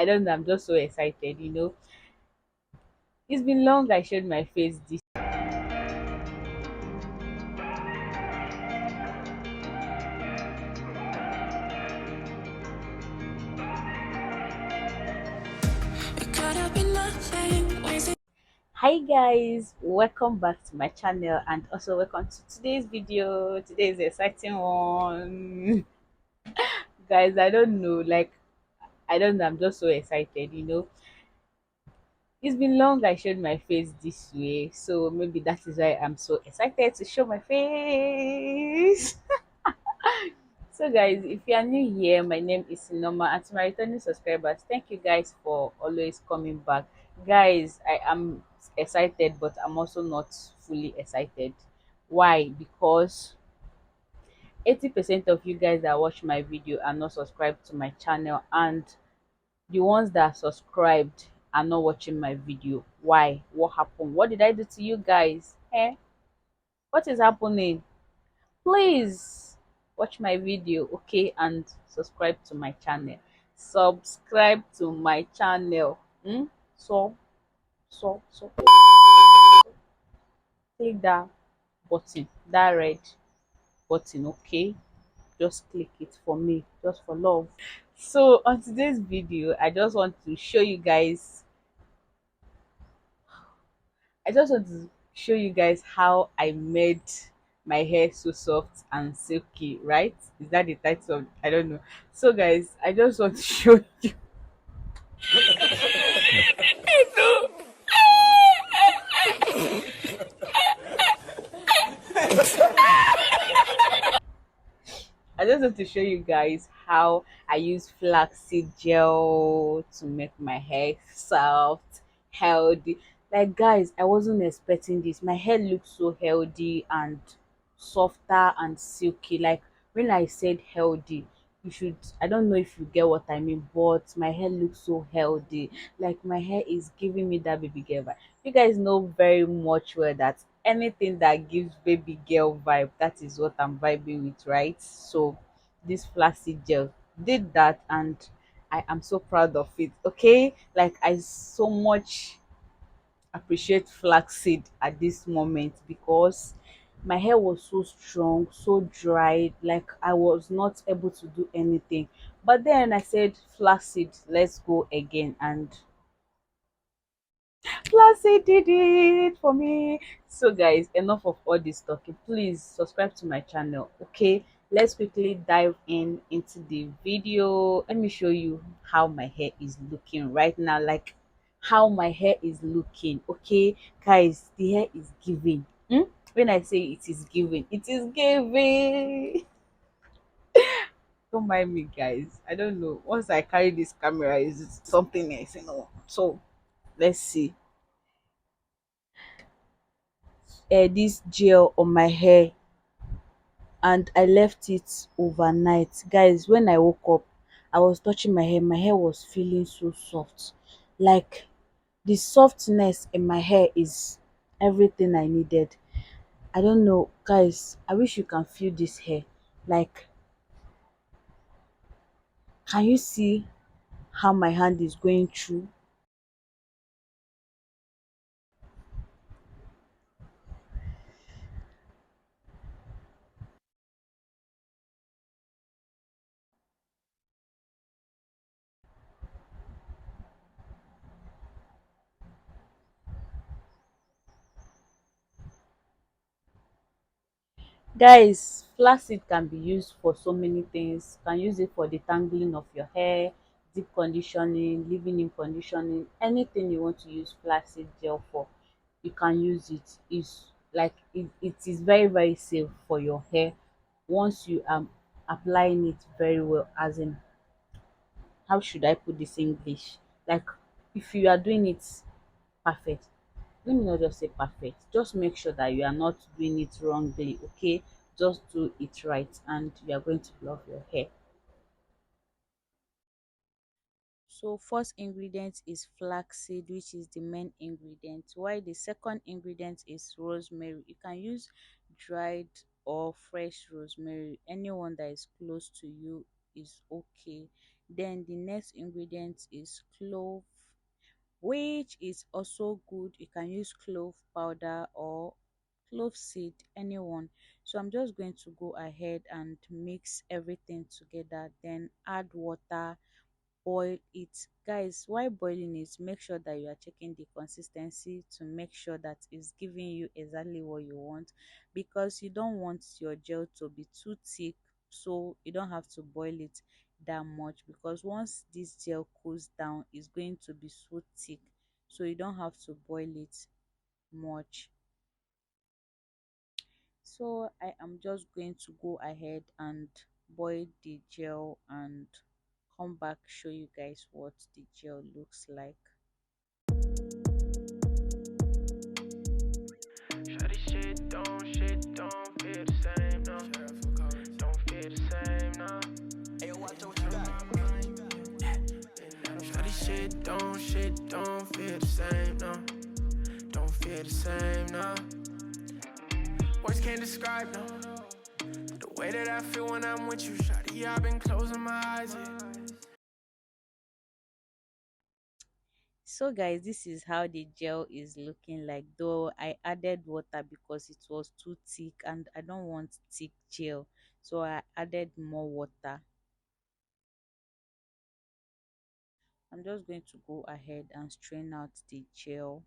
I don't know, I'm just so excited, It's been long I showed my face this. Hi guys, welcome back to my channel and also welcome to today's video. Today is an exciting one. Guys, I don't know, I don't know, I'm just so excited. It's been long I showed my face this way, so maybe that is why I'm so excited to show my face. So guys, if you are new here, my name is Sinoma, and to my returning subscribers, thank you guys for always coming back. Guys, I am excited, but I'm also not fully excited. Why? Because 80% of you guys that watch my video are not subscribed to my channel, and the ones that are subscribed are not watching my video. Why? What happened? What did I do to you guys? What is happening? Please watch my video, okay, and subscribe to my channel. Subscribe to my channel. So so click that button, that red button, okay? Just click it for me, just for love. So on today's video, I just want to show you guys how I made my hair so soft and silky, right? Is that the title of, I don't know. So guys, I just want to show you. I just want to show you guys how I use flaxseed gel to make my hair soft, healthy. Like guys, I wasn't expecting this. My hair looks so healthy and softer and silky. Like when I said healthy, you should, I don't know if you get what I mean, but my hair looks so healthy. Like my hair is giving me that baby girl vibe. You guys know very much well that anything that gives baby girl vibe, that is what I'm vibing with, right? So this flaccid gel did that, and I am so proud of it. Okay, like I so much appreciate flaxseed at this moment because my hair was so strong, so dry, like I was not able to do anything. But then I said, flaxseed, let's go again, and flaxseed did it for me. So guys, enough of all this talking. Please subscribe to my channel, okay? Let's quickly dive into the video. Let me show you how my hair is looking right now, like how my hair is looking, okay? Guys, the hair is giving. When I say it is giving, it is giving. Don't mind me, guys. I don't know, once I carry this camera, is something else. So let's see. This gel on my hair, and I left it overnight. Guys, when I woke up, I was touching my hair was feeling so soft. Like the softness in my hair is everything I needed. I don't know, guys, I wish you can feel this hair. Like, can you see how my hand is going through? Guys, flaxseed can be used for so many things. You can use it for detangling of your hair, deep conditioning, leave-in conditioning, anything you want to use flaxseed gel for, you can use it. It's like it is very, very safe for your hair once you applying it very well. As in, how should I put this in English? Like, if you are doing it perfect, let me not just say perfect, just make sure that you are not doing it wrongly, okay? Just do it right, and you are going to love your hair. So first ingredient is flaxseed, which is the main ingredient, while the second ingredient is rosemary. You can use dried or fresh rosemary, anyone that is close to you is okay. Then the next ingredient is clove, which is also good. You can use clove powder or clove seed, anyone. So I'm just going to go ahead and mix everything together, then add water, boil it. Guys, while boiling it, make sure that you are checking the consistency to make sure that it's giving you exactly what you want, because you don't want your gel to be too thick. So you don't have to boil it that much, because once this gel cools down, it's going to be so thick. So you don't have to boil it much. So I am just going to go ahead and boil the gel and come back, show you guys what the gel looks like. Shawty shit don't feel the same, no. Don't feel the same, no. Hey, watch out what you got. Shawty shit don't feel the same, no. Don't feel the same, no. Words can't describe, no. The way that I feel when I'm with you, shawty, I've been closing my eyes, yeah. So guys, this is how the gel is looking like, though I added water because it was too thick and I don't want thick gel, so I added more water. I'm just going to go ahead and strain out the gel.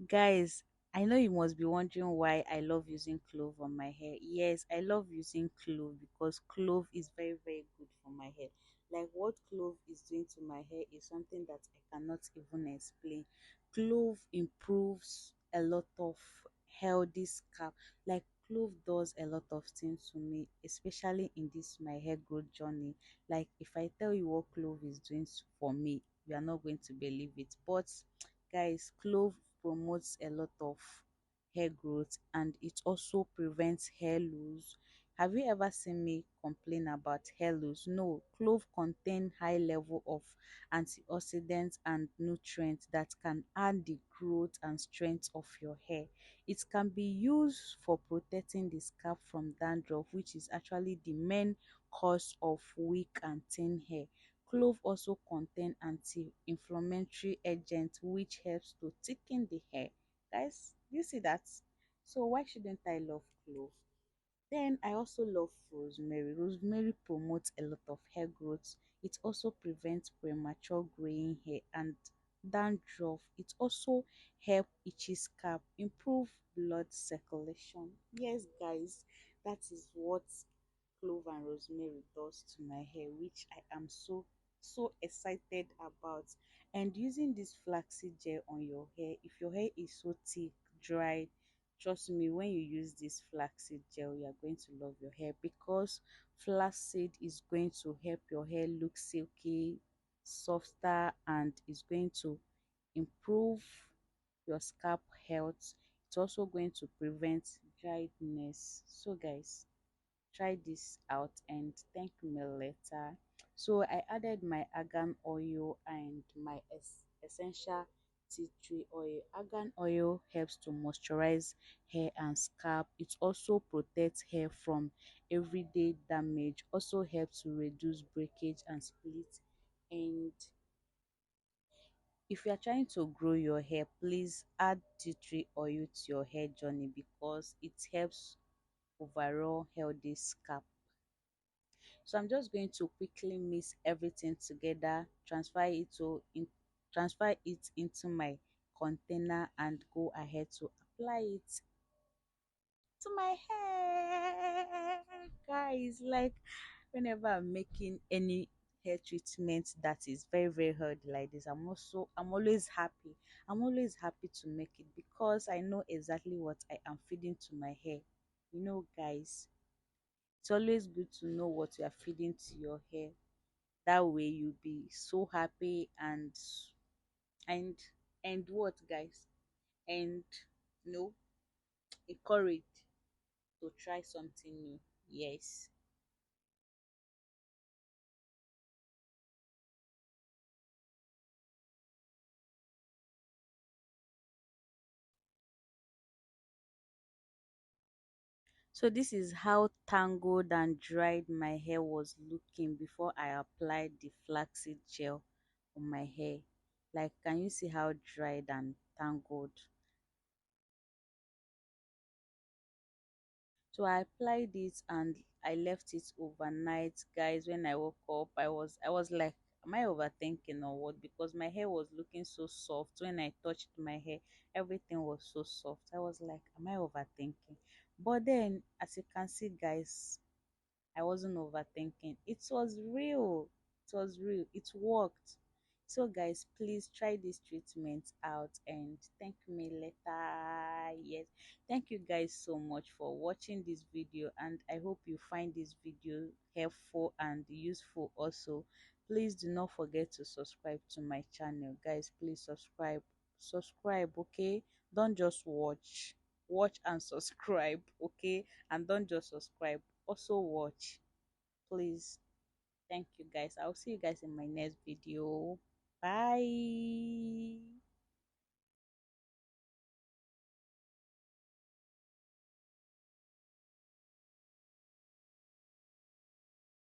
Guys, I know you must be wondering why I love using clove on my hair. Yes, I love using clove because clove is very, very good for my hair. Like what clove is doing to my hair is something that I cannot even explain. Clove improves a lot of healthy scalp. Like clove does a lot of things to me, especially in this my hair growth journey. Like if I tell you what clove is doing for me, you are not going to believe it. But guys, clove promotes a lot of hair growth and it also prevents hair loss. Have you ever seen me complain about hair loss? No, clove contain high level of antioxidants and nutrients that can add the growth and strength of your hair. It can be used for protecting the scalp from dandruff, which is actually the main cause of weak and thin hair. Clove also contain anti-inflammatory agent which helps to thicken the hair. Guys, you see that? So why shouldn't I love clove? Then I also love rosemary. Rosemary promotes a lot of hair growth. It also prevents premature graying hair and dandruff. It also help itchy scalp, improve blood circulation. Yes, guys, that is what clove and rosemary does to my hair, which I am so excited about. And using this flaxseed gel on your hair, if your hair is so thick, dry, trust me, when you use this flaxseed gel, you are going to love your hair, because flaxseed is going to help your hair look silky, softer, and is going to improve your scalp health. It's also going to prevent dryness. So guys, try this out and thank me later. So I added my argan oil and my essential tea tree oil. Argan oil helps to moisturize hair and scalp. It also protects hair from everyday damage, also helps to reduce breakage and split. And if you are trying to grow your hair, please add tea tree oil to your hair journey, because it helps overall healthy scalp. So I'm just going to quickly mix everything together, transfer it into my container and go ahead to apply it to my hair. Guys, like whenever I'm making any hair treatment that is very, very hard like this, I'm always happy. I'm always happy to make it, because I know exactly what I am feeding to my hair. You know, guys, it's always good to know what you are feeding to your hair. That way you'll be so happy and and what, guys, and no, encouraged to try something new. Yes. So this is how tangled and dried my hair was looking before I applied the flaxseed gel on my hair. Like, can you see how dried and tangled? So I applied it and I left it overnight, guys. When I woke up, I was like, am I overthinking or what? Because my hair was looking so soft. When I touched my hair, everything was so soft. I was like, am I overthinking? But then, as you can see, guys, I wasn't overthinking. It was real. It was real. It worked. So guys, please try this treatment out and thank me later. Yes. Thank you guys so much for watching this video, and I hope you find this video helpful and useful also. Please do not forget to subscribe to my channel. Guys, please subscribe. Subscribe, okay? Don't just watch. Watch and subscribe, okay? And don't just subscribe, also watch, please. Thank you guys. I'll see you guys in my next video. Bye.